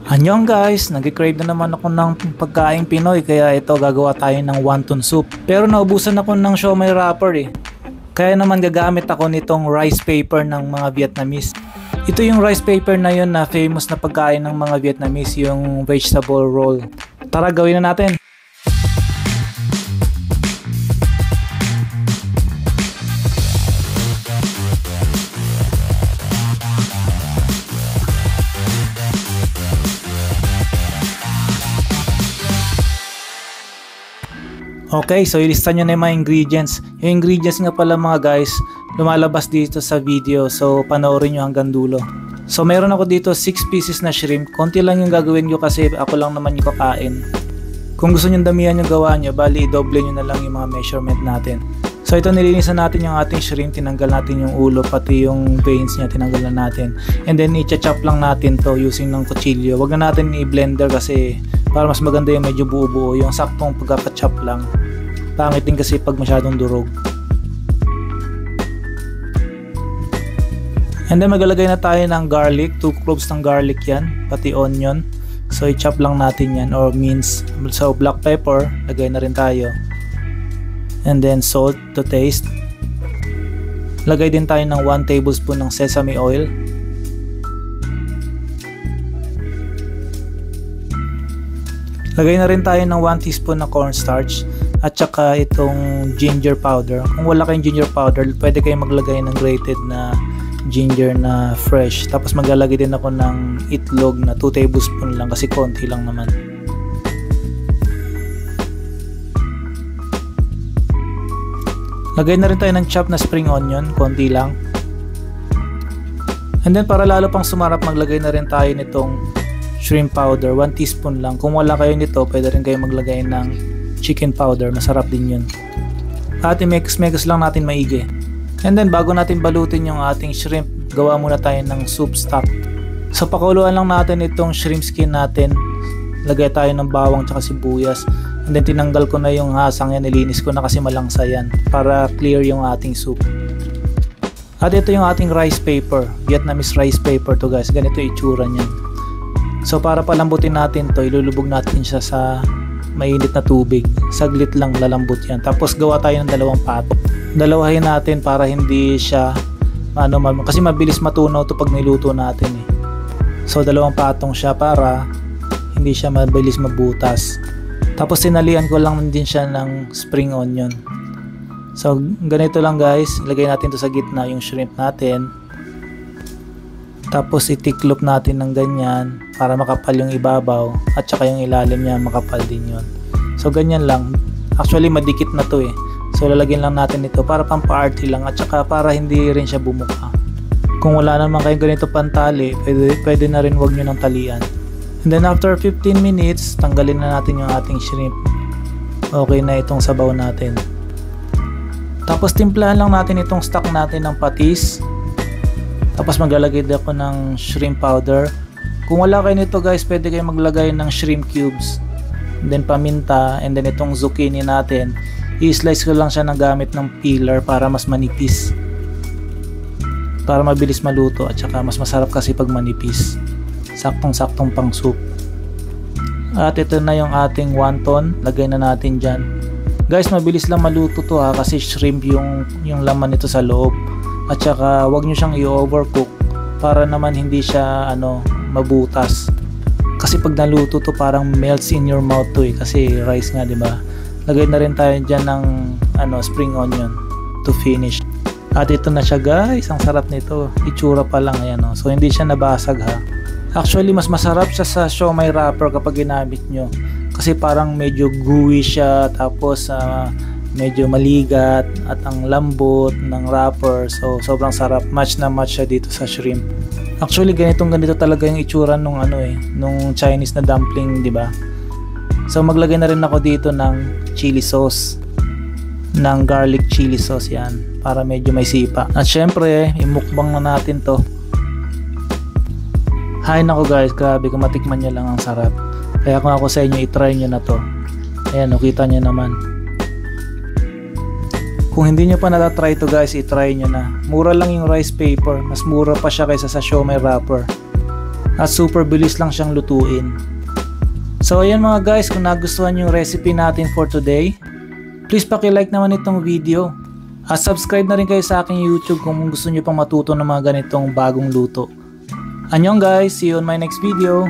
Annyeong guys, nag-crave na naman ako ng pagkaing Pinoy kaya ito gagawa tayo ng wonton soup. Pero naubusan ako ng siomai wrapper Kaya naman gagamit ako nitong rice paper ng mga Vietnamese. Ito yung rice paper na yun na famous na pagkain ng mga Vietnamese, yung vegetable roll. Tara gawin na natin! Okay, so ilista nyo na yung mga ingredients. Yung ingredients nga pala mga guys, lumalabas dito sa video. So panoorin nyo hanggang dulo. So meron ako dito 6 pieces na shrimp. Konti lang yung gagawin nyo kasi ako lang naman yung kakain. Kung gusto nyo damihan yung gawa nyo, bali i-double nyo na lang yung mga measurement natin. So ito, nilinisan natin yung ating shrimp. Tinanggal natin yung ulo, pati yung veins nya tinanggal na natin. And then i-chop lang natin to using ng kutsilyo. Wag na natin i-blender kasi para mas maganda yung medyo buo-buo. Yung saktong pagkaka-chop lang. Pangit din kasi pag masyadong durog. And then maglalagay na tayo ng garlic, 2 cloves ng garlic yan, pati onion. So i-chop lang natin yan or mince. So black pepper, lagay na rin tayo. And then salt to taste. Lagay din tayo ng 1 tablespoon ng sesame oil. Lagay na rin tayo ng 1 teaspoon na cornstarch. At saka itong ginger powder. Kung wala kayong ginger powder, pwede kayong maglagay ng grated na ginger na fresh. Tapos maglalagay din ako ng itlog na 2 tablespoon lang kasi konti lang naman. Lagay na rin tayo ng chopped na spring onion, konti lang. And then para lalo pang sumarap, maglagay na rin tayo nitong shrimp powder, 1 teaspoon lang. Kung wala kayo nito, pwede rin kayo maglagay ng chicken powder, masarap din yun. At i-mix lang natin maigi. And then bago natin balutin yung ating shrimp, gawa muna tayo ng soup stock. So pakuluan lang natin itong shrimp skin natin. Lagay tayo ng bawang tsaka sibuyas. And then tinanggal ko na yung hasang yan, nilinis ko na kasi malangsa yan para clear yung ating soup. At ito yung ating rice paper, Vietnamese rice paper to guys. Ganito itsura niyan. So para palambutin natin to, ilulubog natin siya sa mainit na tubig. Saglit lang lalambot yan. Tapos gawa tayo ng 2 pato. Dalawahin natin para hindi siya kasi mabilis matunaw to pag niluto natin So 2 patong siya para hindi siya mabilis mabutas. Tapos sinalian ko lang din siya ng spring onion. So ganito lang guys. Ilagay natin to sa gitna yung shrimp natin. Tapos itiklop natin ng ganyan para makapal yung ibabaw at saka yung ilalim niya makapal din yun. So ganyan lang. Actually madikit na to So lalagyan lang natin ito para pampa-arty lang at saka para hindi rin siya bumuka. Kung wala naman kayong ganito pantali, pwede na rin wag nyo ng talian. And then after 15 minutes, tanggalin na natin yung ating shrimp. Okay na itong sabaw natin. Tapos timplahan lang natin itong stock natin ng patis. Tapos maglalagay din ako ng shrimp powder. Kung wala kayo nito guys, pwede kayo maglagay ng shrimp cubes. And then paminta, and then itong zucchini natin, i-slice ko lang siya ng gamit ng peeler para mas manipis. Para mabilis maluto at saka mas masarap kasi pag manipis. Saktong-saktong pang soup. At ito na yung ating wonton, lagay na natin dyan. Guys, mabilis lang maluto to kasi shrimp yung laman nito sa loob. At saka wag nyo siyang i-overcook para naman hindi siya mabutas. Kasi pag naluto to parang melts in your mouth to kasi rice nga, 'di ba? Lagay na rin tayo diyan ng spring onion to finish. At ito na siya guys, ang sarap nito. Itsura pa lang ayan So hindi siya nabasag Actually mas masarap siya sa siomai wrapper kapag ginamit nyo. Kasi parang medyo gooey siya tapos medyo maligat at ang lambot ng wrapper. So sobrang sarap, match na match siya dito sa shrimp. Actually ganito talaga yung itsura nung nung Chinese na dumpling, di ba? So maglagay na rin ako dito ng chili sauce, ng garlic chili sauce yan para medyo may sipa. At syempre imukbang na natin to. Hay nako guys, grabe, kung matikman nyo lang ang sarap. Kaya kung ako sa inyo, itry nyo na to. Ayan, kita nyo naman. Kung hindi nyo pa natatry to guys, itry nyo na. Mura lang yung rice paper. Mas mura pa siya kaysa sa siomai wrapper. at super bilis lang siyang lutuin. So ayan mga guys, kung nagustuhan yung recipe natin for today, please paki-like naman itong video at subscribe na rin kayo sa aking YouTube kung gusto nyo pang matuto ng mga ganitong bagong luto. Annyeong guys, see you on my next video.